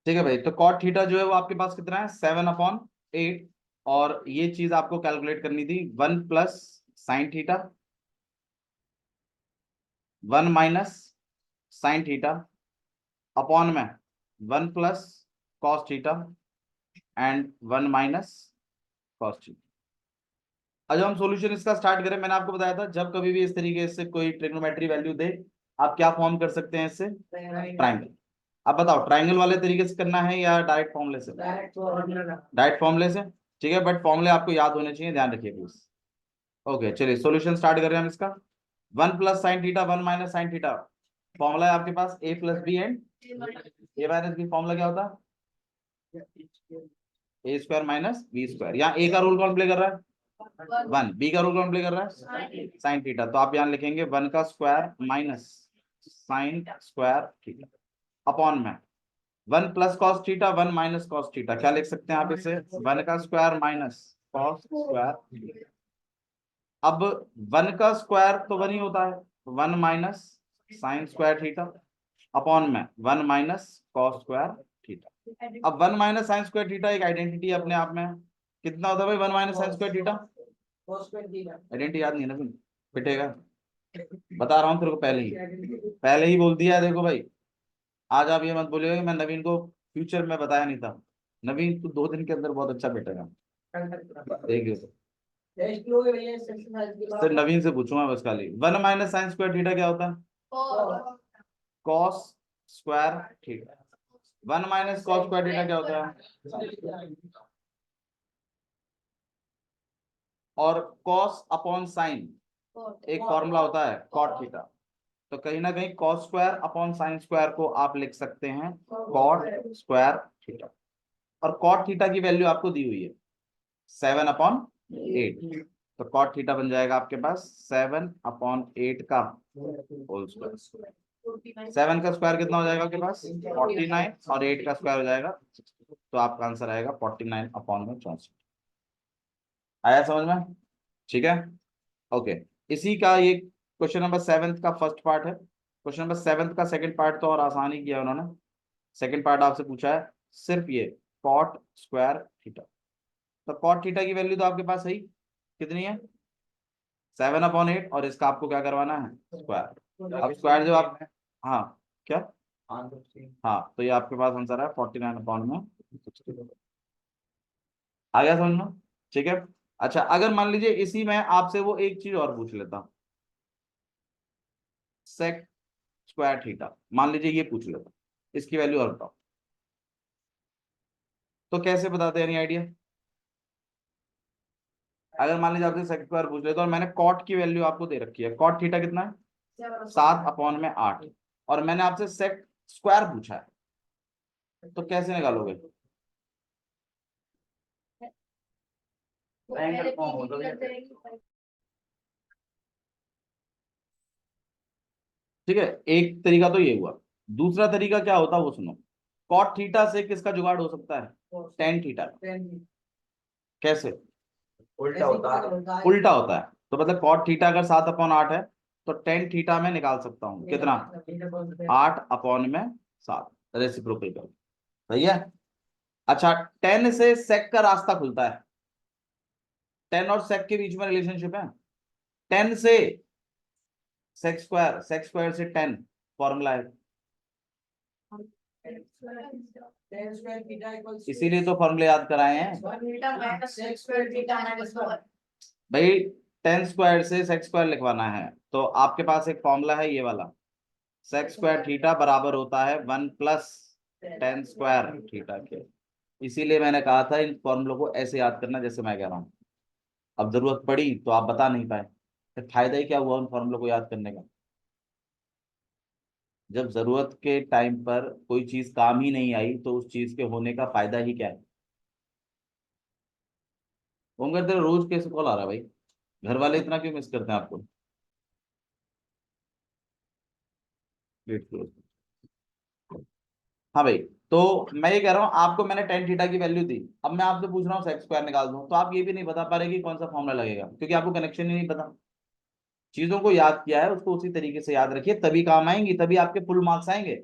ठीक है भाई, तो कॉट थीटा जो है वो आपके पास कितना है, 7/8। और ये चीज आपको कैलकुलेट करनी थी, 1 + sin theta, 1 - sin theta, upon में 1 + cos theta and 1 - cos theta. अब जब हम सॉल्यूशन इसका स्टार्ट करें, मैंने आपको बताया था जब कभी भी इस तरीके से कोई ट्रिग्नोमेट्री वैल्यू दे, आप क्या फॉर्म कर सकते हैं इससे, ट्राइंगल। अब बताओ ट्राइंगल वाले तरीके से करना है या डायरेक्ट फॉर्मूले से, डायरेक्ट फॉर्मूले से। ठीक है, बट फॉर्मूले आपको याद होने चाहिए, ध्यान रखिए प्लीज। ओके चलिए सॉल्यूशन स्टार्ट कर रहे हैं हम इसका। 1 + sin theta, 1 - sin theta, formula है आपके पास a + b and a - b। Formula क्या होता है, a² - b²। यहाँ a का रूल कौन प्ले कर रहा है, 1। b का रूल कौन प्ले कर रहा है, sin थीटा। तो आप यहाँ लिखेंगे 1 का square minus sin² theta, upon में 1 + cos थीटा, 1 - cos थीटा। क्या लिख सकते हैं आप इसे, 1 का स्क्वायर माइनस cos²। अब 1 का स्क्वायर तो 1 ही होता है, 1 - sin²थीटा, अपॉन में 1 - cos²थीटा। अब 1 - sin²थीटा एक आइडेंटिटी अपने आप में है। कितना होता है भाई 1 - sin²थीटा, आइडेंटिटी याद नहीं है ना फिर पिटेगा। बता रहा हूँ तेरे को, पहले ही बोल दिया है। देखो भाई, आज आप ये मत बोलिएगा कि मैं नवीन को फ्यूचर में बताया नहीं था। नवीन तू 2 दिन के अंदर बहुत अच्छा पिटेगा, देखिए। सिर्फ नवीन से पूछूंगा बस खाली, 1 - sin²थीटा क्या होता है, cos²थीटा। 1 - cos²थीटा क्या होता है, और cos/sin एक फॉर्मूला होता है cot थीटा। तो कहीं ना कहीं cos²/sin² को आप लिख सकते हैं cot²थीटा। और cot थीटा की वैल्यू आपको दी हुई है 7/8। तो cot थीटा बन जाएगा आपके पास 7/8 का होल स्क्वायर। 7 का स्क्वायर कितना हो जाएगा आपके पास, 49, और 8 का स्क्वायर हो जाएगा 60। तो आपका आंसर आएगा 49/64। आया समझ में, ठीक है। ओके, इसी का ये क्वेश्चन नंबर 7 का फर्स्ट पार्ट है। क्वेश्चन नंबर 7 का सेकंड पार्ट तो और आसान ही किया उन्होंने। सेकंड पार्ट आपसे पूछा है सिर्फ ये cot²थीटा। तो cot थीटा की वैल्यू तो आपके पास है ही, कितनी है 7/8, और इसका आपको क्या करवाना है, स्क्वायर। अब स्क्वायर जो आप, हाँ क्या, हाँ तो ये आपके पास आंसर है 49/60। आ गया समझ में, ठीक है। अच्छा, अगर मान लीजिए इसी में आपसे वो एक चीज और पूछ लेता, sec²थीटा, मान लीजिए ये पूछ लेता, इसकी वैल्यू और बताओ, तो कैसे बताते हैं, एनी आइडिया। अगर मान लीजिए आपसे sec² पूछ लेता और मैंने कॉट की वैल्यू आपको दे रखी है, कॉट थीटा कितना है 7/8, और मैंने आपसे sec² पूछा है, तो कैसे निकालोगे, ठीक है। एक तरीका तो ये हुआ, दूसरा तरीका क्या होता है वो सुनो। कॉट थीटा से किसका जुगाड़ हो सकता है, टेन थीटा। कैसे, उल्टा होता है। तो मतलब कॉट थीटा अगर 7/8 है, तो टेन थीटा में निकाल सकता हूँ कितना, 8/7, रेसिप्रोकल कर, सही है। अच्छा, टेन से सेक का रास्ता खुलता है, टेन और सेक के बीच में रिलेशनशिप है। टेन से sec², sec² से 10 फॉर्मूला है, इसीलिए तो फॉर्मूले याद कराए हैं भाई। 10² से sec² लिखवाना है, तो आपके पास एक फॉर्मूला है ये वाला, sec²थीटा बराबर होता है 1 + 10² थीटा के। इसीलिए मैंने कहा था इन फॉर्मूलों को ऐसे याद करना जैसे मैं कह रहा हूँ। अब जरूरत पड़ी तो आप बता नहीं पाए, तो फायदा ही क्या हुआ उन फॉर्मूलों को याद करने का। जब जरूरत के टाइम पर कोई चीज काम ही नहीं आई, तो उस चीज के होने का फायदा ही क्या है। ओमकार तेरा रोज कैसे कॉल आ रहा है भाई, घर वाले इतना क्यों मिस करते हैं आपको। वेट करो। हाँ भाई, तो मैं ये कह रहा हूँ आपको मैंने टेन थीटा की वैल्यू दी, अब मैं आपसे पूछ रहा हूँ sec² निकाल दूं, तो आप ये भी नहीं बता पा रहे कि कौन सा फॉर्मूला लगेगा, क्योंकि आपको कनेक्शन ही नहीं पता। चीजों को याद किया है उसको उसी तरीके से याद रखिए, तभी काम आएंगी, तभी आपके फुल मार्क्स आएंगे।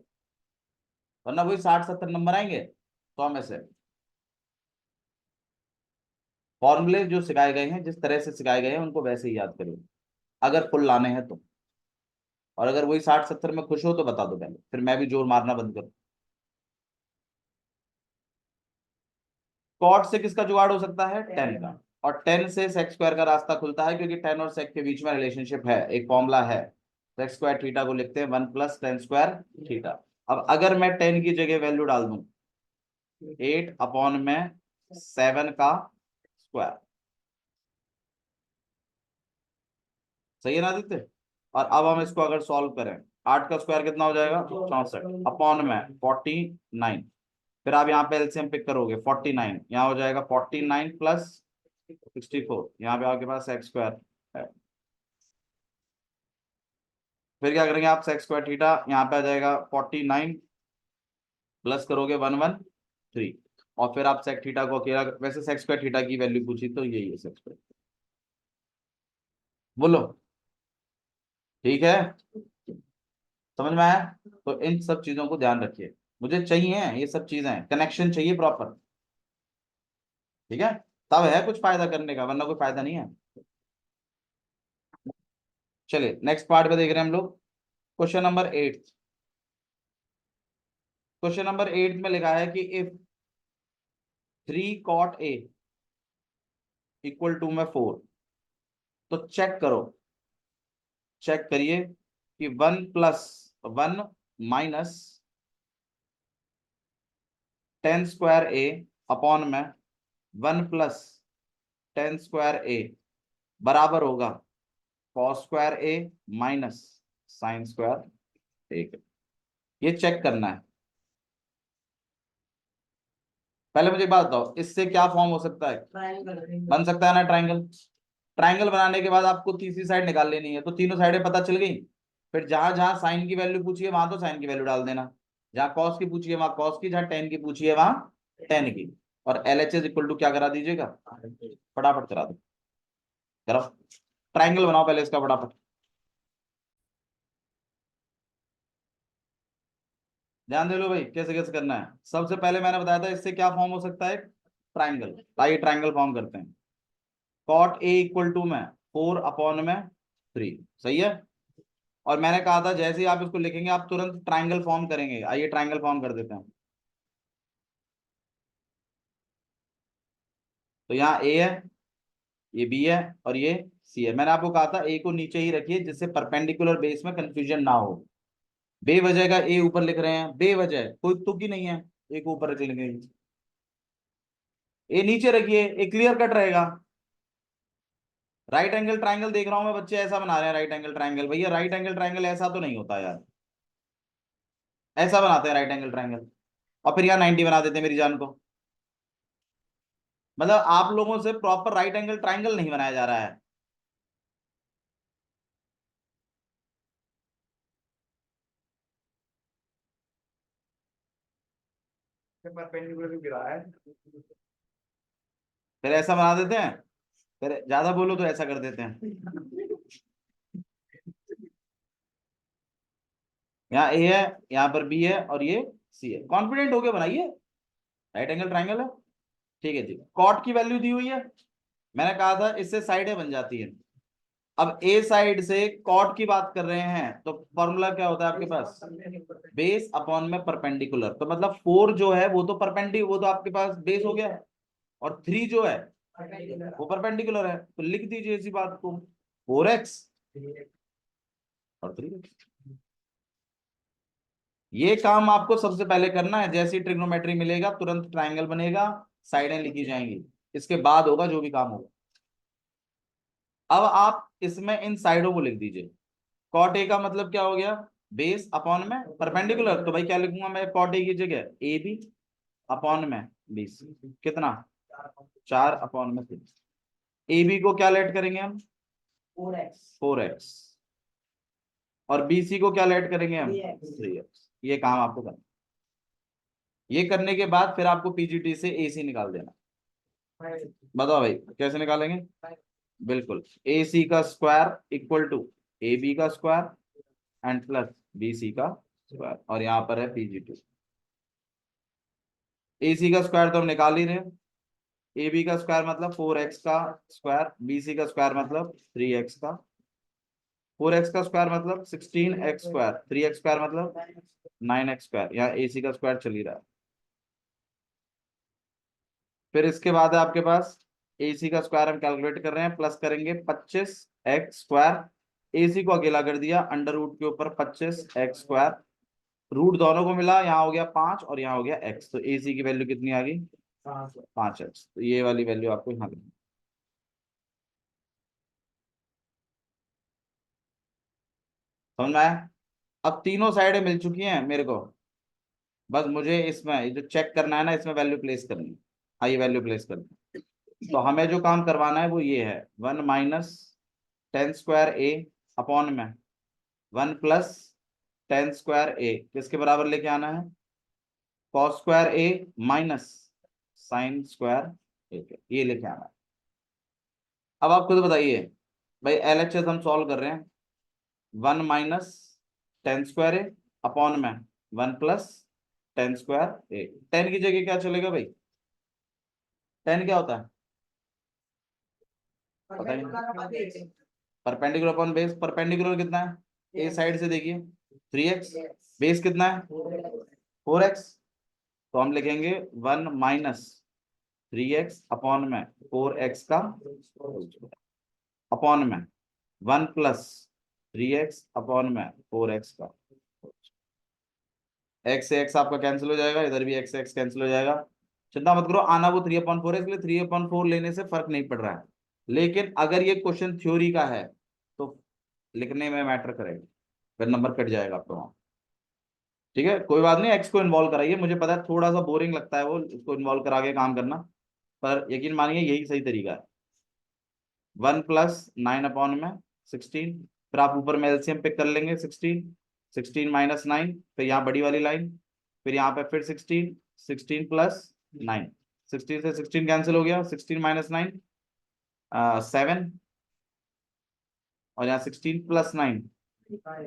वरना वही 60-70 नंबर आएंगे 100 में से। फॉर्मूले जो सिखाए गए हैं, जिस तरह से सिखाए गए हैं, उनको वैसे ही याद करिए अगर फुल लाने हैं तो। और अगर वही 60-70 में खुश हो तो बता दो पहले, फिर मैं भी जोर मारना बंद करूं। कॉट से किसका जुगाड़ हो सकता है? 10 का। और 10 से सेक स्क्वायर का रास्ता खुलता है, क्योंकि 10 और सेक के बीच में रिलेशनशिप है, एक फॉर्मूला है। सेक स्क्वायर थीटा को लिखते हैं 1 + tan² थीटा। अब अगर मैं 10 की जगह वैल्यू डाल दूं 8/7 का स्क्वायर, सही है ना आदित्य? और अब हम इसको अगर सॉल्व करें, 8 का स्क्वायर कितना हो जाएगा? 64/49। फिर आप यहाँ पे एलसीएम पिक करोगे, 49 यहाँ हो जाएगा 49 + 64, यहाँ पे आपके पास सेक स्क्वायर है। फिर क्या करेंगे आप? सेक स्क्वायर थीटा यहाँ पे आ जाएगा 49 प्लस करोगे 113, और फिर आप सेक थीटा को अकेला, वैसे सेक स्क्वायर थीटा की वैल्यू पूछी तो यही है सेक स्क्वायर। बोलो ठीक है, समझ में आया? तो इन सब चीजों को ध्यान रखिए, मुझे चाहिए ये सब चीजें, कनेक्शन चाहिए प्रॉपर, ठीक है? तब है कुछ फायदा करने का, वरना कोई फायदा नहीं है। चलिए नेक्स्ट पार्ट पे देख रहे हैं हम लोग। Question number 8। क्वेश्चन नंबर 8 में लिखा है कि इफ 3 cot A = में 4, तो चेक करो, चेक करिए कि 1 + 1 माइनस tan² A अपॉन में 1 + tan² A बराबर होगा cos² A माइनस sin²A। ये चेक करना है। पहले मुझे एक बात बताओ, इससे क्या फॉर्म हो सकता है? बन सकता है ना ट्राइंगल। ट्राइंगल बनाने के बाद आपको तीसरी साइड निकाल लेनी है, तो तीनों साइडें पता चल गई। फिर जहां जहां साइन की वैल्यू पूछी है वहां तो साइन की वैल्यू डाल देना, जहां कॉस की पूछी है वहां कॉस की, जहां टेन की पूछी है वहां टेन की। और LHS इक्वल टू क्या करा दीजिएगा? फटाफट करा दो, करो। ट्राइंगल बनाओ पहले इसका फटाफट। ध्यान दे लो भाई, कैसे कैसे करना है। सबसे पहले मैंने बताया था इससे क्या फॉर्म हो सकता है, ट्राइंगल। आइए ट्राइंगल फॉर्म करते हैं। कॉट ए इक्वल टू में 4/3, सही है। और मैंने कहा था जैसे ही आप इसको लिखेंगे आप तुरंत ट्राइंगल फॉर्म करेंगे। आइए ट्राइंगल फॉर्म कर देते हैं। तो यहाँ ए है, ये बी है, और ये सी है। मैंने आपको कहा था ए को नीचे ही रखिए, जिससे परपेंडिकुलर बेस में कंफ्यूजन ना हो। बेवजह का ए ऊपर लिख रहे हैं, बेवजह, कोई तुक ही नहीं है। ए को ऊपर रख लेंगे, ए नीचे रखिए, ए क्लियर कट रहेगा। राइट एंगल ट्राइंगल देख रहा हूं मैं, बच्चे ऐसा बना रहे हैं राइट एंगल ट्राइंगल। भैया राइट एंगल ट्राइंगल ऐसा तो नहीं होता यार, ऐसा बनाते हैं राइट एंगल ट्राइंगल, और फिर यहाँ 90 बना देते हैं मेरी जान को। मतलब आप लोगों से प्रॉपर राइट एंगल ट्राइंगल नहीं बनाया जा रहा है। परपेंडिकुलर भी गिरा है, फिर ऐसा बना देते हैं। फिर ज्यादा बोलो तो ऐसा कर देते हैं। यहाँ ए है, यहाँ पर बी है, और ये सी है। कॉन्फिडेंट होके बनाइए, राइट एंगल ट्राइंगल है। ठीक है जी, कॉट की वैल्यू दी हुई है। मैंने कहा था इससे साइडें बन जाती है। अब ए साइड से कॉट की बात कर रहे हैं, तो फॉर्मूला क्या होता है आपके पास? बेस अपॉन में परपेंडिकुलर। तो मतलब 4 जो है वो तो वो तो आपके पास बेस हो गया, और 3 जो है वो परपेंडिकुलर है। तो लिख दीजिए इसी बात को, 4x और 3x। ये काम आपको सबसे पहले करना है। जैसे ही ट्रिग्नोमेट्री मिलेगा तुरंत ट्राइंगल बनेगा, साइडें लिखी जाएंगी, इसके बाद होगा जो भी काम होगा। अब आप इसमें इन साइडों को लिख दीजिए। कॉट ए का मतलब क्या हो गया? बेस अपॉन में परपेंडिकुलर। तो भाई क्या लिखूंगा मैं कॉट ए की जगह? ए बी अपॉन में बीस, कितना? 4/3। ए बी को क्या लेट करेंगे हम? 4x। और बी सी को क्या लेट करेंगे हम? 3x। ये काम आपको करना। ये करने के बाद फिर आपको पीजीटी से ए सी निकाल देना। बताओ भाई कैसे निकालेंगे? बिल्कुल, ए सी का square equal to A B का square and plus B C का स्क्वायर, और यहाँ पर है पीजीटी। ए सी का स्क्वायर तो हम निकाल ही रहे हैं। ए बी का स्क्वायर मतलब 4x का स्क्वायर, बी सी का स्क्वायर मतलब 3x का, 4x का स्क्वायर मतलब 16x स्क्वायर, 3x स्क्वायर मतलब 9x स्क्वायर। यहाँ ए सी का स्क्वायर चल ही रहा है। फिर इसके बाद है आपके पास ए सी का स्क्वायर हम कैलकुलेट कर रहे हैं, प्लस करेंगे 25x स्क्वायर। ए सी को अकेला कर दिया, अंडर रूट के ऊपर 25x स्क्वायर, रूट दोनों को मिला, यहाँ हो गया 5 और यहाँ हो गया x, तो ए सी की वैल्यू कितनी आ गई? 5x। तो ये वाली वैल्यू आपको यहाँ देनी। समझ में आया? अब तीनों साइडें मिल चुकी हैं मेरे को, बस मुझे इसमें ये जो चेक करना है ना, इसमें वैल्यू प्लेस करनी है। हाँ, ये वैल्यू प्लेस करनी है। तो हमें जो काम करवाना है वो ये है, 1 - 10² a अपॉन में 1 + 10² a किसके बराबर लेके आना है? cos² a minus sin² a, ये लेके आना है। अब आप खुद बताइए भाई, LHS हम सॉल्व कर रहे हैं, 1 - 10² a अपॉन में 1 + 10² a। 10 की जगह क्या चलेगा भाई? 10 क्या होता है पता ही? परपेंडिकुलर अपॉन बेस, परपेंडिकुलर कितना है? ए साइड से देखिए 3x, बेस कितना है? 4x। तो हम लिखेंगे 1 - 3x अपॉन में 4x का अपॉन में 1 + 3x अपॉन में 4x का। x से x आपका कैंसिल हो जाएगा, इधर भी x से x कैंसिल हो जाएगा। चिंता मत करो, आना वो 3/4 है, इसलिए 3/4 लेने से फर्क नहीं पड़ रहा है। लेकिन अगर ये क्वेश्चन थ्योरी का है तो लिखने में मैटर करेगा, फिर नंबर कट जाएगा आपका वहां। ठीक है, कोई बात नहीं, एक्स को इन्वॉल्व कराइए, मुझे पता है थोड़ा सा बोरिंग लगता है वो, इसको इन्वॉल्व करा के काम करना, पर यकीन मानिए यही सही तरीका है। 1 + 9 अपॉन में 16, फिर आप ऊपर में एलसीएम पिक कर लेंगे 16, 16 - 9, फिर यहाँ बड़ी वाली लाइन, फिर यहाँ पे फिर 16, 16 + 9, 16 से 16 कैंसिल हो गया, 16 - 9 7, और यहाँ 16 + 9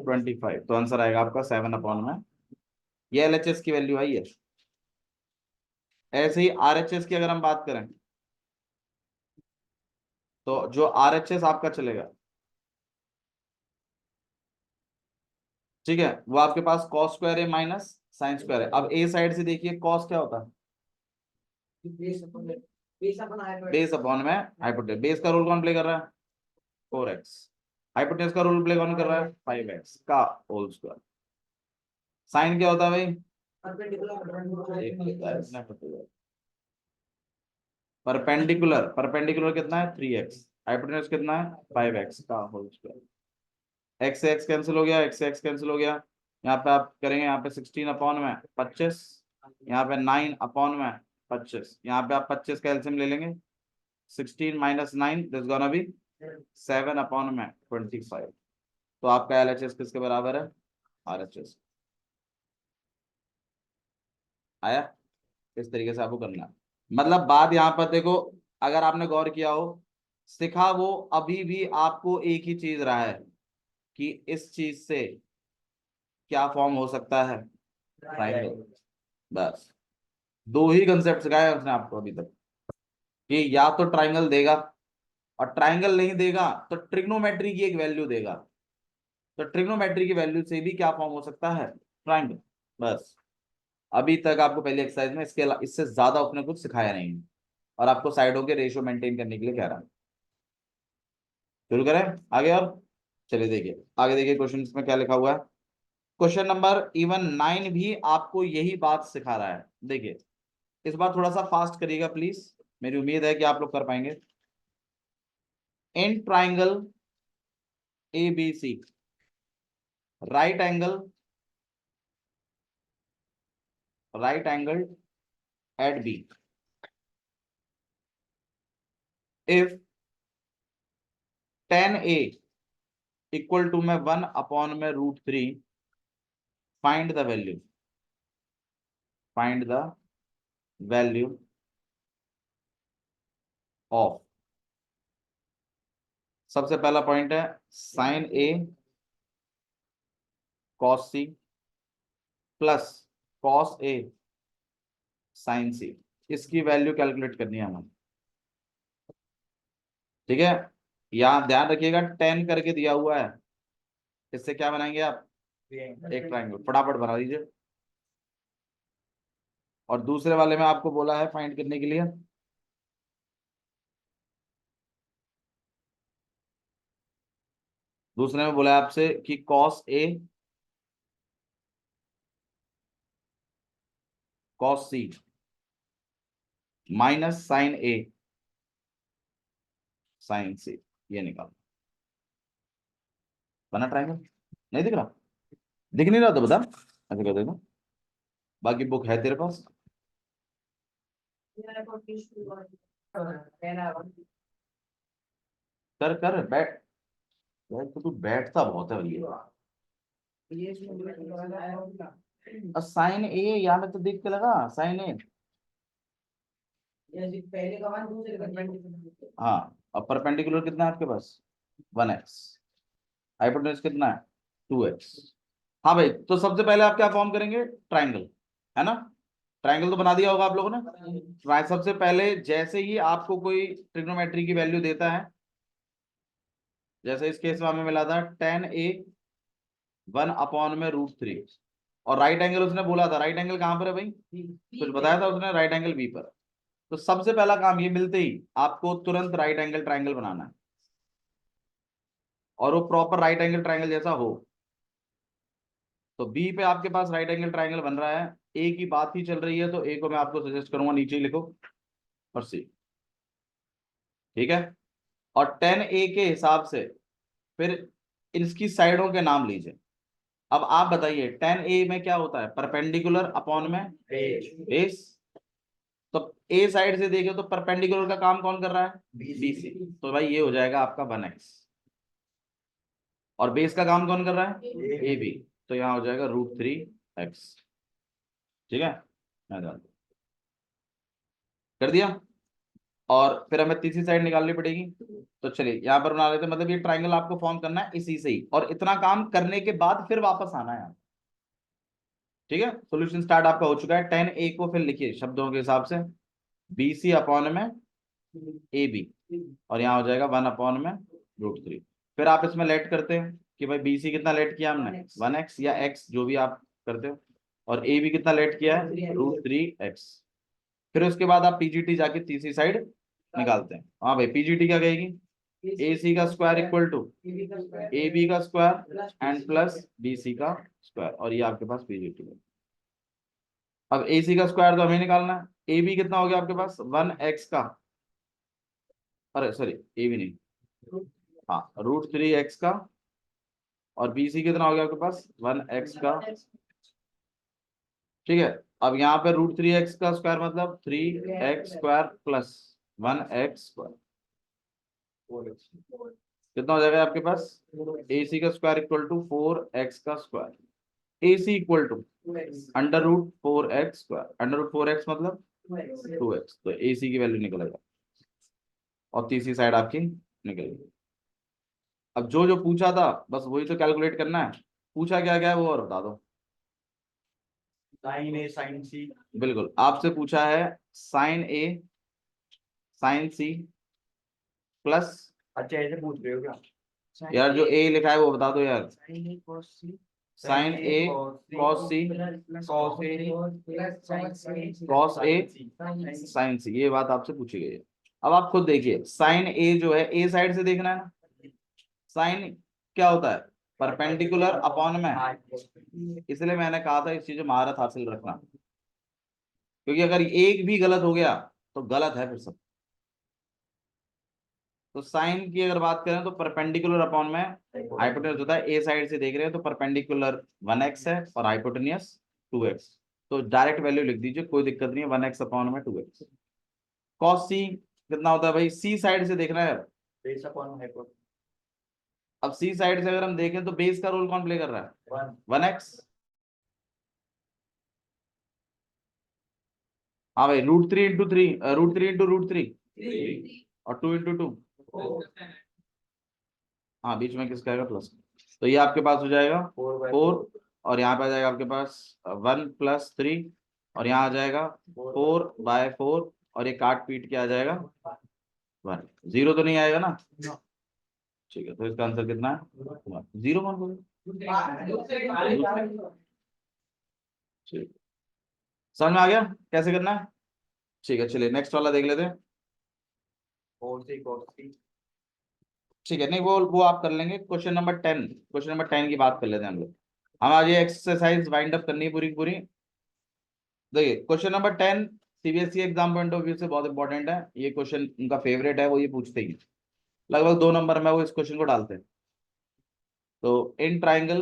25, तो आंसर आएगा आपका 7/में। ये एलएचएस की वैल्यू आई है। ऐसे ही आरएचएस की अगर हम बात करें, तो जो आरएचएस आपका चलेगा, ठीक है, वो आपके पास cos² a माइनस sin² है। अब ए साइड से देखिए cos क्या होता है? बेस अपॉन में हाइपोटेनस। बेस का रोल कौन प्ले कर रहा है? 4x। हाइपोटेनस का रोल प्ले कौन कर रहा है? 5x का होल स्क्वायर। साइन क्या होता है भाई? परपेंडिकुलर, परपेंडिकुलर कितना है? 3x। हाइपोटेनस कितना है? 5x का होल स्क्वायर। x से x कैंसिल हो गया, x से x कैंसिल हो गया, यहाँ पे आप करेंगे, यहाँ पे 16/25, यहाँ पे 9/25, यहाँ पे आप 25 का एलसीएम ले लेंगे, 16 - 9 दिस गोना बी 7/25। तो आपका एलएचएस किसके बराबर है? आरएचएस। आया? इस तरीके से आपको करना है। मतलब बात यहाँ पर देखो, अगर आपने गौर किया हो, सिखा वो अभी भी आपको एक ही चीज रहा है कि इस चीज से क्या फॉर्म हो सकता है? ट्राइंगल। बस दो ही कंसेप्ट सिखाया है उसने आपको अभी तक, कि या तो ट्राइंगल देगा, और ट्राइंगल नहीं देगा तो ट्रिग्नोमेट्री की एक वैल्यू देगा, तो ट्रिग्नोमेट्री की वैल्यू से भी क्या फॉर्म हो सकता है? ट्राइंगल। बस अभी तक आपको पहले एक्सरसाइज में इससे ज्यादा उसने कुछ सिखाया नहीं है, और आपको साइडों के रेशियो मेंटेन करने के लिए कह रहा है। शुरू करें आगे? और चलिए देखिए आगे, देखिए क्वेश्चन में क्या लिखा हुआ है। क्वेश्चन नंबर इवन 9 भी आपको यही बात सिखा रहा है। देखिए इस बार थोड़ा सा फास्ट करिएगा प्लीज, मेरी उम्मीद है कि आप लोग कर पाएंगे। In triangle A B C, right angle at B, if 10a equal to में 1/√3, find the value, find the value of. सबसे पहला पॉइंट है sine A cos C plus cos A sine C, इसकी वैल्यू कैलकुलेट करनी है हमें। ठीक है, यहाँ ध्यान रखिएगा 10 करके दिया हुआ है, इससे क्या बनाएंगे आप, एक ट्राइंगल। फटाफट बना दीजिए। और दूसरे वाले में आपको बोला है फाइंड करने के लिए, दूसरे में बोला है आपसे कि cos A cos C minus sign A sine सी, ये निकाल। बना ट्राइंगल? नहीं दिख रहा? दिख नहीं रहा तो बता, ऐसे कर देना। बाकी बुक है तेरे पास? कर कर बैठ। यार तो तू बैठता बहुत है भैया। और साइन ए यहाँ पे तो देख के लगा, साइन ए। हाँ, अब परपेंडिकुलर कितना है आपके पास, 1x। हाइपोटेन्यूज कितना है, 2x। हाँ भाई, तो सबसे पहले आप क्या फॉर्म करेंगे, ट्राइंगल, है ना। ट्राइंगल तो बना दिया होगा आप लोगों ने। सबसे पहले जैसे ही आपको कोई ट्रिग्नोमेट्री की वैल्यू देता है, जैसे इस केस में हमें मिला था 10a 1/√3, और राइट एंगल उसने बोला था, राइट एंगल कहां पर है भाई, कुछ बताया था उसने, राइट एंगल बी पर। तो सबसे पहला काम ये मिलते ही आपको तुरंत राइट एंगल ट्राइंगल बनाना है, और वो प्रॉपर राइट एंगल ट्राइंगल जैसा हो। तो बी पे आपके पास राइट एंगल ट्राइंगल बन रहा है, ए की बात ही चल रही है, तो ए को मैं आपको सजेस्ट करूंगा नीचे ही लिखो, और सी। ठीक है, और 10a के हिसाब से फिर इसकी साइडों के नाम लीजिए। अब आप बताइए 10a में क्या होता है, परपेंडिकुलर अपॉन में बेस। तो ए साइड से देखे तो परपेंडिकुलर का काम कौन कर रहा है, बीसी। तो भाई ये हो जाएगा आपका 1x, और बेस का काम कौन कर रहा है, ए बी। तो यहाँ हो जाएगा √3x। ठीक है, मैं डाल दूं। कर दिया। और फिर हमें तीसरी साइड निकालनी पड़ेगी। तो चलिए यहाँ पर बना लेते हैं, मतलब ये ट्राइंगल आपको फॉर्म करना है इसी से ही, और इतना काम करने के बाद फिर वापस आना है। ठीक है, सॉल्यूशन स्टार्ट आपका हो चुका है। 10a को फिर लिखिए शब्दों के हिसाब से, BC अपॉन में AB, और यहाँ हो जाएगा 1/√3। फिर आप इसमें लेट करते हैं कि भाई BC कितना लेट किया हमने, 1x या x जो भी आप करते हो, और AB कितना लेट किया है, √3x। फिर उसके बाद आप PGT जाके तीसरी साइड निकालते हैं। हाँ भाई, PGT क्या कहेगी, AC का स्क्वायर इक्वल टू AB का स्क्वायर एंड प्लस BC का स्क्वायर, और ये आपके पास PGT है। अब AC का स्क्वायर तो हमें निकालना है। AB कितना हो गया आपके पास, 1x का, अरे सॉरी AB नहीं, हाँ √3x का, और BC कितना हो गया आपके पास, 1x का। ठीक है, अब यहाँ पे √3x का स्क्वायर मतलब 3x square plus 1x square, कितना हो जाएगा आपके पास, AC का स्क्वायर इक्वल टू 4x का square. AC equal to √4x square, √4x मतलब 2x, तो AC की वैल्यू निकलेगा, और तीसरी साइड आपकी निकल गई। अब जो जो पूछा था बस वही तो कैलकुलेट करना है। पूछा क्या क्या है वो और बता दो। साइन ए साइन सी, बिल्कुल आपसे पूछा है साइन ए साइन सी प्लस, अच्छा ऐसे पूछ रहे हो क्या यार, जो ए लिखा है वो बता दो यार, sign A cos C cos A sine सी, ये बात आपसे पूछी गई है। अब आप खुद देखिए, साइन ए जो है ए साइड से देखना है ना, साइन क्या होता है, परपेंडिकुलर अपॉन में, इसलिए मैंने कहा था इस चीज में महारत हासिल रखना, क्योंकि अगर एक भी गलत हो गया तो गलत है फिर सब। तो साइन की अगर बात करें तो परपेंडिकुलर अपॉन में हाइपोटेन्यूज होता है, ए साइड से देख रहे हैं तो परपेंडिकुलर 1x है और हाइपोटेन्यूज 2x। तो डायरेक्ट वैल्यू लिख दीजिए, कोई दिक्कत नहीं है, 1x अपॉन में 2x। कॉस सी कितना होता है भाई, सी साइड से देखना है। बेस अपॉन हाइपोटेन्यूज, अब सी साइड से अगर हम देखें तो बेस का रोल कौन प्ले कर रहा है, 1x। हाँ भाई, √3 × 3, √3 × √3, और 2 × 2, हाँ बीच में किसका आएगा, प्लस। तो ये आपके पास हो जाएगा 4, और यहाँ पे आ जाएगा आपके पास 1 + 3 और यहाँ आ जाएगा 4/4 और ये काट पीट के आ जाएगा 1। 0 तो नहीं आएगा ना? ठीक है, तो इसका आंसर कितना है? 0 कौन बोले? ठीक, समझ में आ गया कैसे करना है? ठीक है, चलिए नेक्स्ट वाला देख लेते हैं। ठीक है, नहीं वो आप कर लेंगे। क्वेश्चन नंबर 10 की बात कर लेते हैं हम लोग। हम आज ये एक्सरसाइज वाइंड अप करनी है पूरी की पूरी। देखिए question number 10 CBSE exam point of view से बहुत इंपॉर्टेंट है। ये क्वेश्चन उनका फेवरेट है, वो ये पूछते ही लगभग 2 नंबर में वो इस क्वेश्चन को डालते हैं। तो in triangle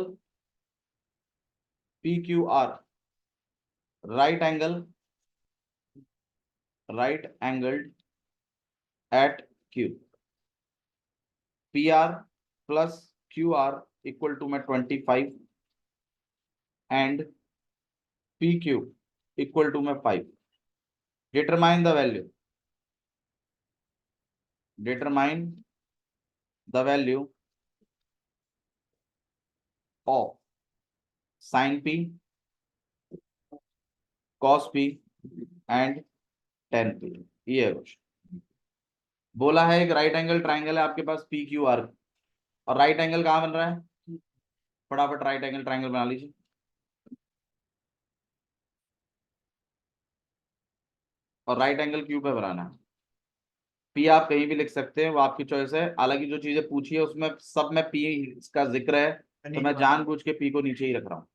P Q R right angled at Q, P R plus Q R equal to में 25 and P Q equal to में 5। Determine the value of sine P cos P and tan P. ये है question. बोला है एक right angle triangle है आपके पास P Q are, और राइट एंगल कहाँ बन रहा है? फटाफट राइट एंगल ट्राइंगल बना लीजिए। और राइट एंगल क्यू पे बनाना है। पी आप कहीं भी लिख सकते हैं, वो आपकी चॉइस है। हालांकि जो चीजें पूछी है उसमें सब में पी का जिक्र है, तो मैं जानबूझ के पी को नीचे ही रख रहा हूँ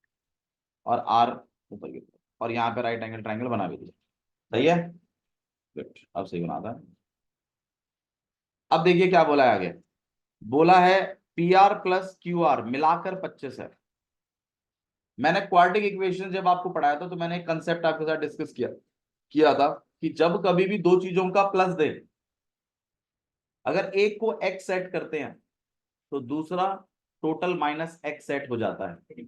और आर ऊपर की तरफ, और यहाँ पे राइट एंगल ट्राइंगल बना भी दिया। सही है, गुड, अब सही बनाता है। अब देखिए क्या बोला है आगे। बोला है P R plus Q are मिलाकर 25 है। मैंने क्वाड्रेटिक इक्वेशन जब आपको पढ़ाया था तो मैंने एक कंसेप्ट आपके साथ डिस्कस किया था कि जब कभी भी दो चीजों का प्लस दे, अगर एक को x सेट करते हैं तो दूसरा टोटल माइनस x सेट हो जाता है।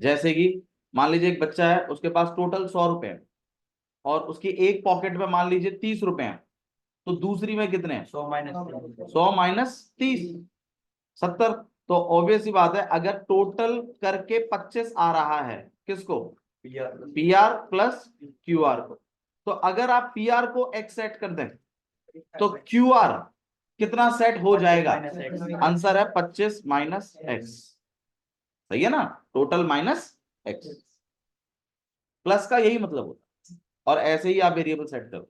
जैसे कि मान लीजिए एक बच्चा है, उसके पास टोटल 100 रुपए है और उसकी एक पॉकेट में मान लीजिए 30 रुपए हैं, तो दूसरी में कितने हैं? 100 - 30 70। तो ऑब्वियस ही बात है, अगर टोटल करके 25 आ रहा है किसको? P R plus Q are को। तो अगर आप पी आर को एक्स सेट कर दें तो क्यू आर कितना सेट हो जाएगा? आंसर है 25 - x। सही है ना? टोटल माइनस एक्स, प्लस का यही मतलब होता है। और ऐसे ही आप वेरिएबल सेट करो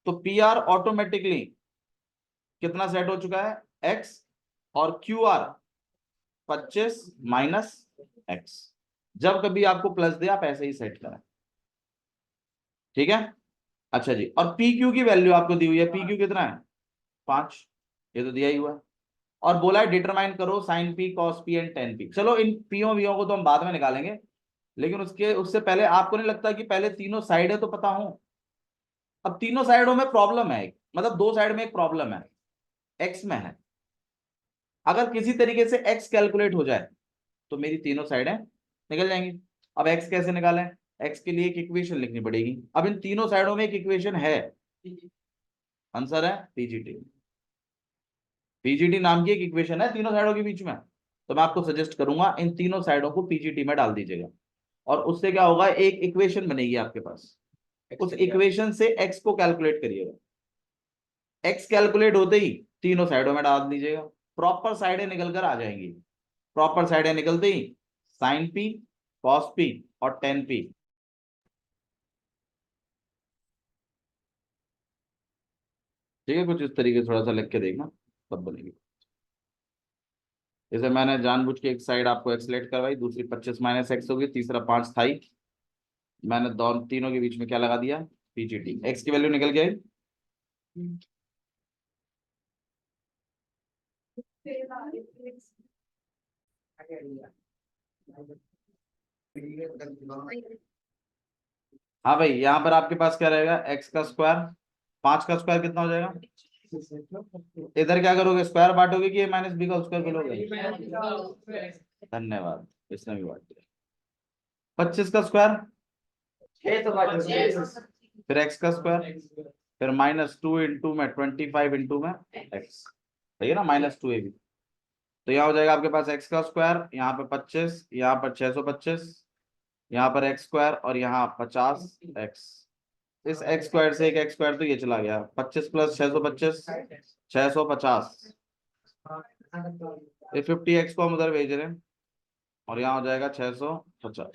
तो पी आर ऑटोमेटिकली कितना सेट हो चुका है? x, और क्यू आर 25 - x। जब कभी आपको प्लस दे आप ऐसे ही सेट करें। ठीक है, अच्छा जी। और पी क्यू की वैल्यू आपको दी हुई है, पी क्यू कितना है? 5, ये तो दिया ही हुआ है। और बोला है डिटरमाइन करो sine P cos P and tan P. चलो इन पीओ वीओ को तो हम बाद में निकालेंगे, लेकिन उससे पहले आपको नहीं लगता कि पहले तीनों साइड है तो पता हो? अब तीनों साइडों में प्रॉब्लम है, मतलब दो साइड में एक प्रॉब्लम है, एक्स में है। अगर किसी तरीके से एक्स कैलकुलेट हो जाए तो मेरी तीनों साइडें निकल जाएंगी। अब एक्स कैसे निकालें? एक्स के लिए एक इक्वेशन लिखनी पड़ेगी। अब इन तीनों साइडों में एक इक्वेशन है, आंसर है पीजीटी। पीजीटी नाम की एक इक्वेशन है तीनों साइडों के बीच में। तो मैं आपको सजेस्ट करूंगा इन तीनों साइडों को पीजीटी में डाल दीजिएगा, और उससे क्या होगा, एक इक्वेशन बनेगी आपके पास। उस इक्वेशन से एक्स को कैलकुलेट करिएगा। एक्स कैलकुलेट होते ही तीनों साइडों में डाल दीजिएगा, प्रॉपर साइडें निकल कर आ जाएंगी। प्रॉपर साइडें निकलते ही साइन पी कॉस पी और टेन पी। ठीक है, कुछ इस तरीके से थोड़ा सा लिख के देखना, तब बनेगी। जैसे मैंने जानबूझ के एक साइड आपको एक्सलेट करवाई, दूसरी 25 - x होगी, तीसरा 5 था ही। मैंने दोनों तीनों के बीच में क्या लगा दिया? पीजीटी। एक्स की वैल्यू निकल गई। हाँ भाई, यहाँ पर आपके पास क्या रहेगा? एक्स का स्क्वायर, 5 का स्क्वायर कितना हो जाएगा? इधर क्या करोगे? स्क्वायर बांटोगे कि माइनस बी का स्क्वायर करोगे? धन्यवाद, इसने भी बांट दिया। 25 का स्क्वायर, फिर एक्स का स्क्वायर, फिर -2 इंटू में 25 इंटू में एक्स। सही है ना? -2 ए भी। तो यहाँ हो जाएगा आपके पास एक्स का स्क्वायर, यहाँ पे 25, यहाँ पर 625, यहाँ पर एक्स स्क्वायर और यहाँ 50x। इस एक्स स्क्वायर से एक एक्स स्क्वायर तो ये चला गया, 25 प्लस 625, 650। ये 50x को हम उधर भेज रहे हैं और यहाँ हो जाएगा 650।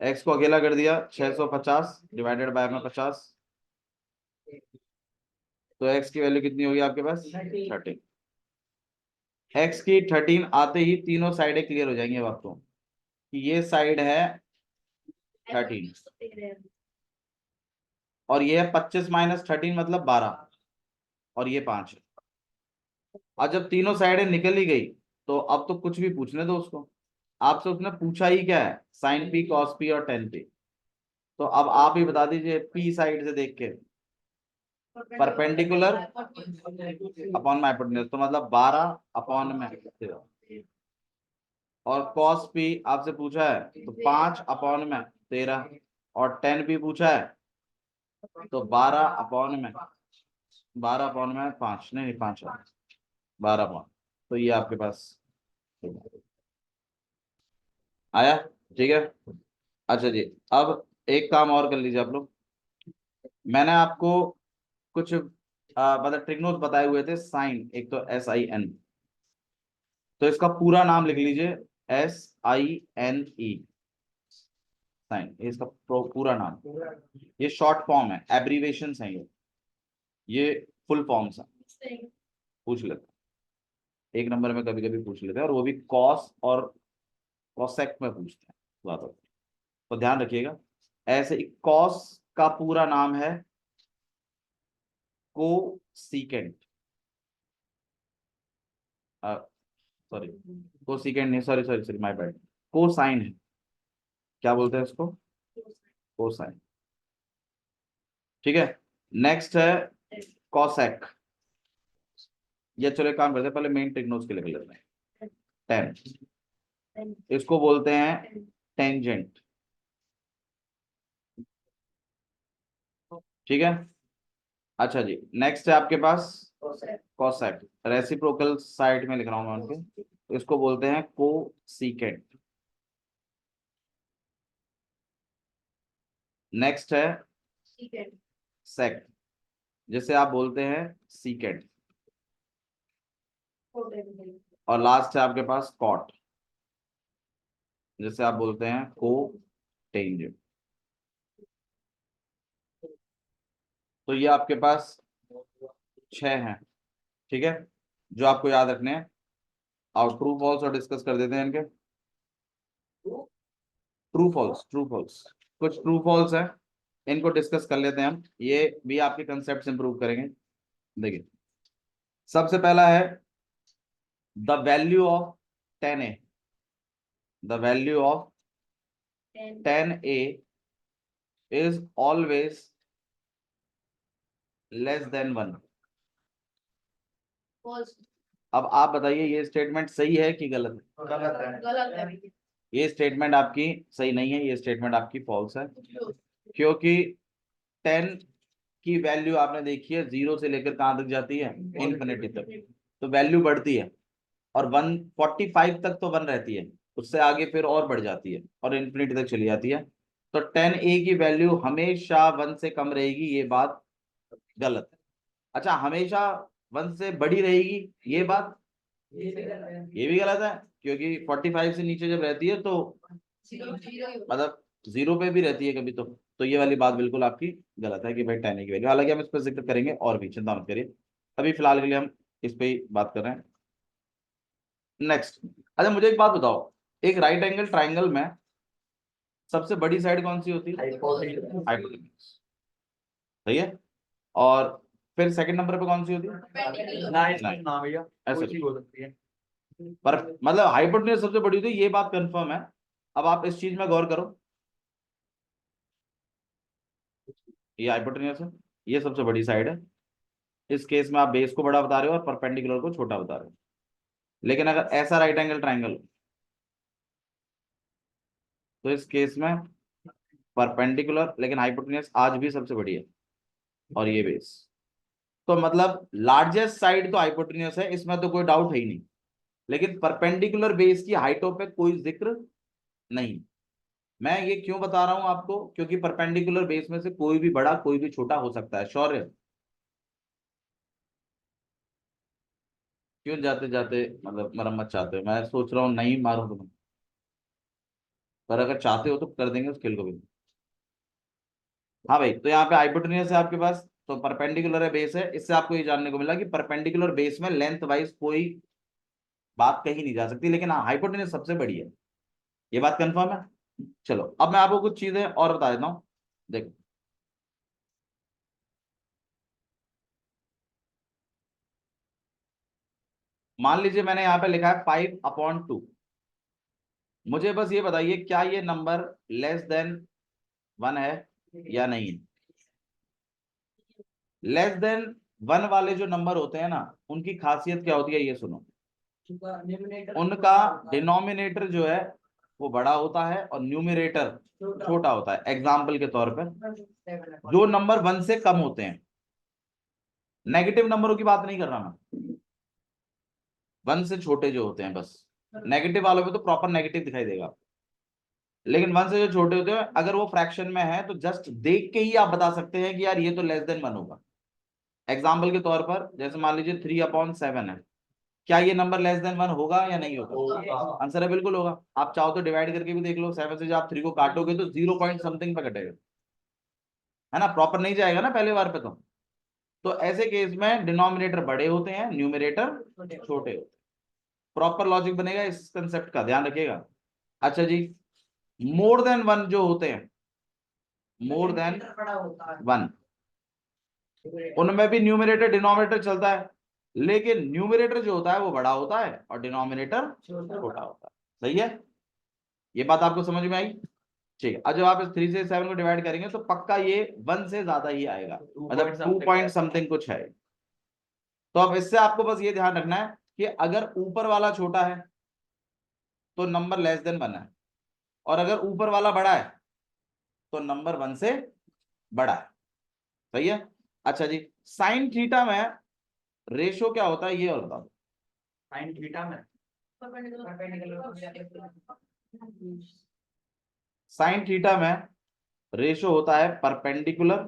एक्स को अकेला कर दिया, 650 डिवाइडेड बाय में 50, तो एक्स की वैल्यू कितनी होगी आपके पास 13। एक्स की 13 आते ही तीनों साइडें क्लियर हो जाएंगी अब आपको कि ये साइड है 13 और ये है 25 माइनस 13 मतलब 12 और ये 5 है। और जब तीनों साइडें निकल ही गई तो अब तो कुछ भी पूछने दो उसको। आपसे उसने पूछा ही क्या है, साइन पी कॉस पी और टेन पी। तो अब आप ही बता दीजिए पी साइड से देख के, परपेंडिकुलर अपॉन में हाइपोटेन्यूज, तो मतलब 12 अपॉन में, और कॉस पी आपसे पूछा है तो 5 अपॉन में 13, और 10 भी पूछा है तो 12 अपॉन में 5, नहीं 5 है 12 अपॉन, तो ये आपके पास आया। ठीक है, अच्छा जी। अब एक काम और कर लीजिए आप लोग, मैंने आपको कुछ मतलब ट्रिग्नोस बताए हुए थे, साइन, एक तो SIN, तो इसका पूरा नाम लिख लीजिए SINE, साइन, इसका पूरा नाम। ये शॉर्ट फॉर्म है, एब्रीवेशन है ये फुल फॉर्म्स है, पूछ लेते हैं एक नंबर में, कभी कभी पूछ लेते हैं, और वो भी कॉस और कॉसेक में पूछते हैं ज्यादा, तो ध्यान रखिएगा। ऐसे ही कॉस का पूरा नाम है को सीकेंट, सॉरी को सीकेंट नहीं, sorry sorry sorry my bad, को साइन है, क्या बोलते हैं इसको, को साइन। ठीक है, नेक्स्ट है कॉसेक, ये चलो एक काम करते हैं, पहले मेन ट्रिग्नोस के लिख लेते हैं। टेन, इसको बोलते हैं टेंजेंट। ठीक है, अच्छा जी। नेक्स्ट है आपके पास कॉसेक, रेसिप्रोकल साइड में लिख रहा हूं मैं उनके, इसको बोलते हैं को सीकेंट। नेक्स्ट है सेक, जिसे आप बोलते हैं सीकेंट। और लास्ट है आपके पास कॉट, जिसे आप बोलते हैं को टेंजेंट। तो ये आपके पास 6 हैं। ठीक है, जो आपको याद रखने हैं, और ट्रू फॉल्स और डिस्कस कर देते हैं इनके। ट्रू फॉल्स, ट्रू फॉल्स, कुछ ट्रू फॉल्स है, इनको डिस्कस कर लेते हैं हम, ये भी आपके कंसेप्ट इंप्रूव करेंगे। देखिए, सबसे पहला है the value of 10A, the value of 10A is always less than 1। अब आप बताइए ये स्टेटमेंट सही है कि गलत है? गलत है। ये स्टेटमेंट आपकी सही नहीं है, ये स्टेटमेंट आपकी फॉल्स है, क्योंकि 10 की वैल्यू आपने देखी है 0 से लेकर कहां तक जाती है, इन्फिनिटी तक, तो वैल्यू बढ़ती है, और 145 तक तो 1 रहती है, उससे आगे फिर और बढ़ जाती है और इन्फिनिटी तक चली जाती है। तो 10A की वैल्यू हमेशा 1 से कम रहेगी, ये बात गलत है। अच्छा, हमेशा 1 से बड़ी रहेगी, ये बात, ये भी गलत है, क्योंकि 45 से नीचे जब रहती है तो मतलब 0 पे भी रहती है कभी तो ये वाली बात बिल्कुल आपकी गलत है कि भाई 10A की वैल्यू, हालांकि हम इस पर जिक्र करेंगे और भी, चिंता मत करिए, अभी फिलहाल के लिए हम इस पे ही बात कर रहे हैं। नेक्स्ट, अच्छा मुझे एक बात बताओ, एक राइट एंगल ट्राइंगल में सबसे बड़ी साइड कौन सी होती है, हाइपोटेन्यूज, सही है, और फिर सेकंड नंबर पे कौन सी होती है, ना भैया, ऐसे ही हो सकती है, पर मतलब हाइपोटेन्यूज सबसे बड़ी होती है, ये बात कंफर्म है। अब आप इस चीज में गौर करो, ये हाइपोटेन्यूज है, ये सबसे बड़ी साइड है, इस केस में आप बेस को बड़ा बता रहे हो और परपेंडिकुलर को छोटा बता रहे हो। लेकिन अगर ऐसा राइट एंगल ट्राइंगल, तो इस केस में परपेंडिकुलर लेकिन हाइपोटेन्यूज आज भी सबसे बड़ी है, और ये बेस, तो मतलब लार्जेस्ट साइड तो हाइपोटेन्यूज है, इसमें तो कोई डाउट है ही नहीं, लेकिन परपेंडिकुलर बेस की हाइटों पे कोई जिक्र नहीं, मैं ये क्यों बता रहा हूं आपको, क्योंकि परपेंडिकुलर बेस में से कोई भी बड़ा कोई भी छोटा हो सकता है। शौर्य, क्यों जाते जाते मतलब मरम्मत चाहते हो? मैं सोच रहा हूँ नहीं मारो तुम्हें, पर अगर चाहते हो तो कर देंगे उस खेल को भी। हाँ भाई, तो यहाँ पे हाइपोटेन्यूज है आपके पास, तो परपेंडिकुलर है बेस है। इससे आपको ये जानने को मिला कि परपेंडिकुलर बेस में लेंथ वाइज कोई बात कही नहीं जा सकती, लेकिन हाँ हाइपोटेन्यूज सबसे बड़ी है। ये बात कंफर्म है। चलो अब मैं आपको कुछ चीजें और बता देता हूँ। देखो, मान लीजिए मैंने यहाँ पे लिखा है 5/2। मुझे बस ये बताइए क्या ये नंबर लेस देन 1 है या नहीं है। लेस देन 1 वाले जो नंबर होते हैं ना, उनकी खासियत क्या होती है ये सुनो। उनका डिनोमिनेटर जो है वो बड़ा होता है और न्यूमरेटर छोटा होता है। एग्जाम्पल के तौर पर जो नंबर 1 से कम होते हैं, नेगेटिव नंबरों की बात नहीं कर रहा मैं, 1 से छोटे जो होते हैं बस। नेगेटिव वालों में तो प्रॉपर नेगेटिव दिखाई देगा, लेकिन 1 से जो छोटे होते हैं अगर वो फ्रैक्शन में है तो जस्ट देख के ही आप बता सकते हैं कि यार ये तो लेस देन 1 होगा। एग्जाम्पल के तौर पर जैसे मान लीजिए 3/7 है, क्या ये नंबर लेस देन 1 होगा या नहीं होगा? आंसर है बिल्कुल होगा। आप चाहो तो डिवाइड करके भी देख लो, 7 से जब आप 3 को काटोगे तो 0 पॉइंट समथिंग पे कटेगा, है ना, प्रॉपर नहीं जाएगा ना पहले बार पे। तो ऐसे केस में डिनोमिनेटर बड़े होते हैं, न्यूमरेटर छोटे होते हैं। प्रॉपर लॉजिक बनेगा, इस कंसेप्ट का ध्यान रखिएगा। अच्छा जी, मोर देन 1 जो होते हैं, मोर देन 1, उनमें भी न्यूमरेटर डिनोमिनेटर चलता है, लेकिन न्यूमरेटर जो होता है वो बड़ा होता है और डिनोमिनेटर छोटा होता है। सही है, ये बात आपको समझ में आई? ठीक है, अब जब आप इस 3 से 7 को डिवाइड करेंगे तो पक्का ये 1 से ज्यादा ही आएगा, मतलब 2 पॉइंट समथिंग कुछ है। तो अब इससे आपको बस ये ध्यान रखना है कि अगर ऊपर वाला छोटा है तो नंबर लेस देन 1 है, और अगर ऊपर वाला बड़ा है तो नंबर 1 से बड़ा है। सही है। अच्छा जी, साइन थीटा में रेशो क्या होता है ये और बताओ। साइन थीटा में, साइन थीटा में रेशो होता है परपेंडिकुलर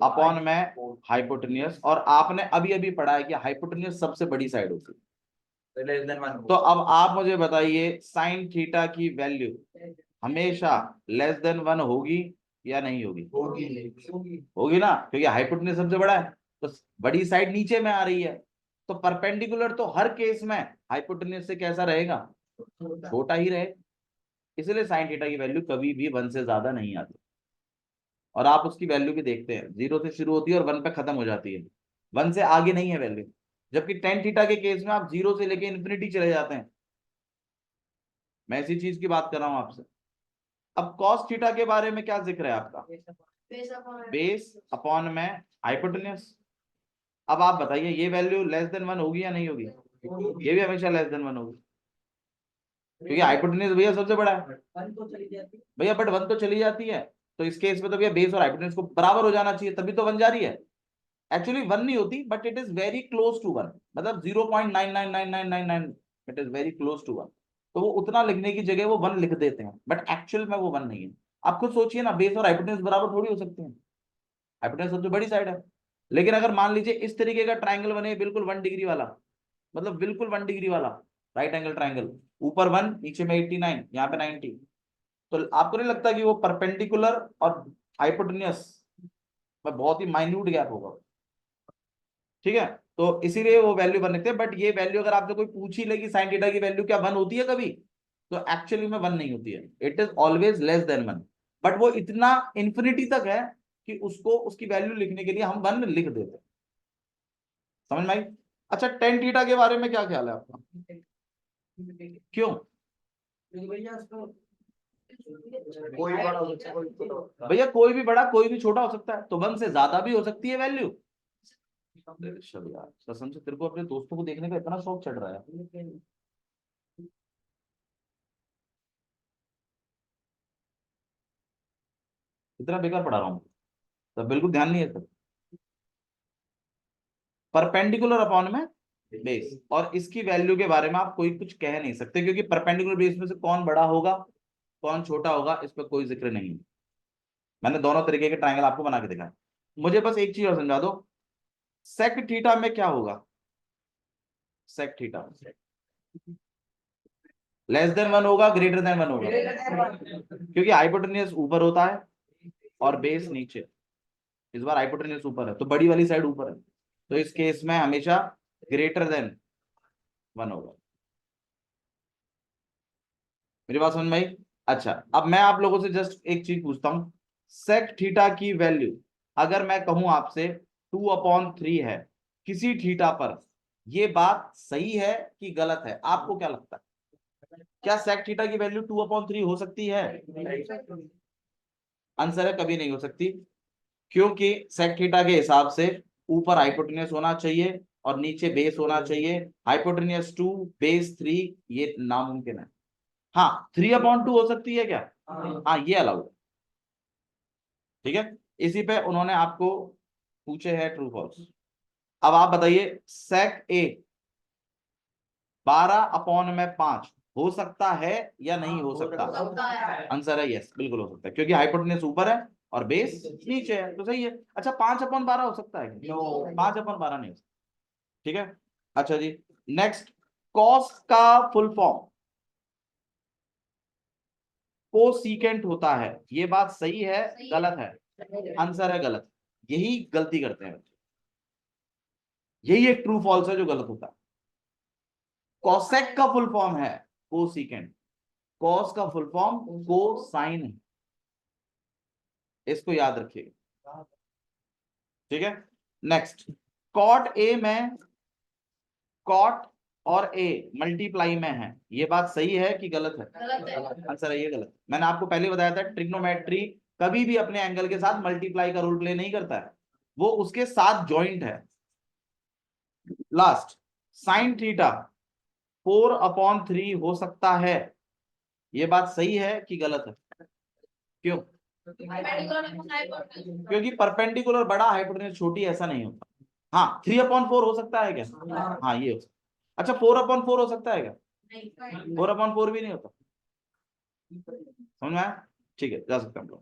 अपॉन में हाइपोटेन्यूस, और आपने अभी अभी पढ़ा है कि हाइपोटेन्यूस सबसे बड़ी साइड होती है। तो अब आप मुझे बताइए साइन थीटा की वैल्यू हमेशा लेस देन 1 होगी या नहीं होगी? होगी ना, क्योंकि हाइपोटेन्यूस सबसे बड़ा है, तो बड़ी साइड नीचे में आ रही है, तो परपेंडिकुलर तो हर केस में हाइपोटेन्यूस से कैसा रहेगा? छोटा ही रहे। इसलिए साइन थीटा की वैल्यू कभी भी 1 से ज्यादा नहीं आती। और आप उसकी वैल्यू भी देखते हैं, 0 से शुरू होती है और 1 पे खत्म हो जाती है, 1 से आगे नहीं है वैल्यू। जबकि टेन थीटा के केस में आप 0 से लेके इन्फिनिटी चले जाते हैं। मैं इसी चीज की बात कर रहा हूं आपसे। अब कॉस थीटा के बारे में क्या जिक्र है आपका? बेस अपॉन में हाइपोटेन्यूस। अब आप बताइए ये वैल्यू लेस देन 1 होगी या नहीं होगी? ये भी हमेशा लेस देन 1 होगी, क्योंकि हाइपोटेन्यूस भैया सबसे बड़ा है भैया, बट 1 तो चली जाती है। तो इस केस में तो भैया बेस और हाइपोटेन्यूस को बराबर हो जाना चाहिए, तभी तो 1 जा रही है। एक्चुअली 1 नहीं होती, but it is very close to 1, मतलब 0.999999, it is very close to 1। तो वो उतना लिखने की जगह वो 1 लिख देते हैं, बट एक्चुअल में वो 1 नहीं है। आप खुद सोचिए ना, बेस और हाइपोटेन्यूस बराबर थोड़ी हो सकते हैं, हाइपोटेन्यूस सबसे बड़ी साइड है। लेकिन अगर मान लीजिए इस तरीके का ट्राइंगल बने बिल्कुल 1 डिग्री वाला, मतलब बिल्कुल 1 डिग्री वाला राइट एंगल ट्राइंगल, ऊपर 1 नीचे में 89 यहाँ पे 90, तो आपको नहीं लगता कि वो परपेंडिकुलर और हाइपोटेन्यूस में बहुत ही माइन्यूट गैप होगा? ठीक है, तो इसीलिए वो वैल्यू 1 लिखते हैं। बट ये वैल्यू अगर आपसे कोई पूछ ही लेगी साइन थीटा की वैल्यू क्या 1 होती है कभी, तो एक्चुअली में 1 नहीं होती है, it is always less than 1। But वो इतना इंफिनिटी तक है कि उसको उसकी वैल्यू लिखने के लिए हम 1 लिख देते हैं। समझ में आई? अच्छा, टेन थीटा के बारे में क्या ख्याल है आपका? क्यों? कोई बड़ा हो सकता है भैया, कोई भी बड़ा कोई भी छोटा हो सकता है, तो 1 से ज्यादा भी हो सकती है वैल्यू। ऋषभ यार, कसम से तेरे को अपने दोस्तों को देखने का इतना शौक चढ़ रहा है, इतना बेकार पढ़ा रहा हूँ, तो बिल्कुल ध्यान नहीं है सर। परपेंडिकुलर अपॉन में बेस, और इसकी वैल्यू के बारे में आप कोई कुछ कह नहीं सकते, क्योंकि परपेंडिकुलर बेस में से कौन बड़ा होगा कौन छोटा होगा इस पर कोई जिक्र नहीं है। मैंने दोनों तरीके के ट्रायंगल आपको बना के दिखाया। मुझे बस एक चीज और समझा दो, सेक थीटा में क्या होगा? सेक थीटा लेस देन 1 होगा, ग्रेटर देन 1 होगा, क्योंकि हाइपोटेन्यूज ऊपर होता है और बेस नीचे। इस बार हाइपोटेन्यूज ऊपर है तो बड़ी वाली साइड ऊपर है, तो इस केस में हमेशा ग्रेटर देन 1 होगा। मेरी बात समझ में आई? अच्छा, अब मैं आप लोगों से जस्ट एक चीज पूछता हूं, सेक थीटा की वैल्यू अगर मैं कहूं आपसे 2/3 है किसी थीटा पर, ये बात सही है कि गलत है? आपको क्या लगता है, क्या सेक थीटा की वैल्यू 2/3 हो सकती है? आंसर है कभी नहीं हो सकती, क्योंकि सेक थीटा के हिसाब से ऊपर हाइपोटेन्यूज होना चाहिए और नीचे बेस होना चाहिए। हाइपोटेन्यूज 2 बेस 3 ये नामुमकिन है। हाँ 3/2 हो सकती है क्या? हाँ ये अलाउड। ठीक है, इसी पे उन्होंने आपको पूछे है ट्रू फॉल्स। अब आप बताइए, सेक ए 12/5 हो सकता है या नहीं हो सकता? आंसर है यस, बिल्कुल हो सकता है, क्योंकि हाइपोटेन्यूज ऊपर है और बेस नीचे है, तो सही है। अच्छा 5/12 हो सकता है? 5/12 नहीं हो सकता। ठीक है, अच्छा जी, नेक्स्ट, कॉस का फुल फॉर्म कोसीकेंट होता है, ये बात सही है गलत है? आंसर है गलत, यही गलती करते हैं, यही एक ट्रू फॉल्स है जो गलत होता है। कॉसेक का फुल फॉर्म है कोसीकेंट, कॉस का फुल फॉर्म कोसाइन है, इसको याद रखिएगा। ठीक है, नेक्स्ट, कॉट ए में कॉट और ए मल्टीप्लाई में है, ये बात सही है कि गलत है? आंसर है ये गलत। मैंने आपको पहले बताया था ट्रिग्नोमेट्री कभी भी अपने एंगल के साथ मल्टीप्लाई का रोल प्ले नहीं करता है, वो उसके साथ जॉइंट है। लास्ट, साइन थीटा 4/3 हो सकता है, ये बात सही है कि गलत है? क्यों? क्योंकि परपेंडिकुलर बड़ा, हाइपोटेन्यूज छोटी, ऐसा नहीं होता। हाँ 3/4 हो सकता है क्या? हाँ ये हो सकता है। अच्छा 4/4 हो सकता है क्या? 4/4 भी नहीं होता। समझ में आया? ठीक है, जा सकते हैं हम लोग।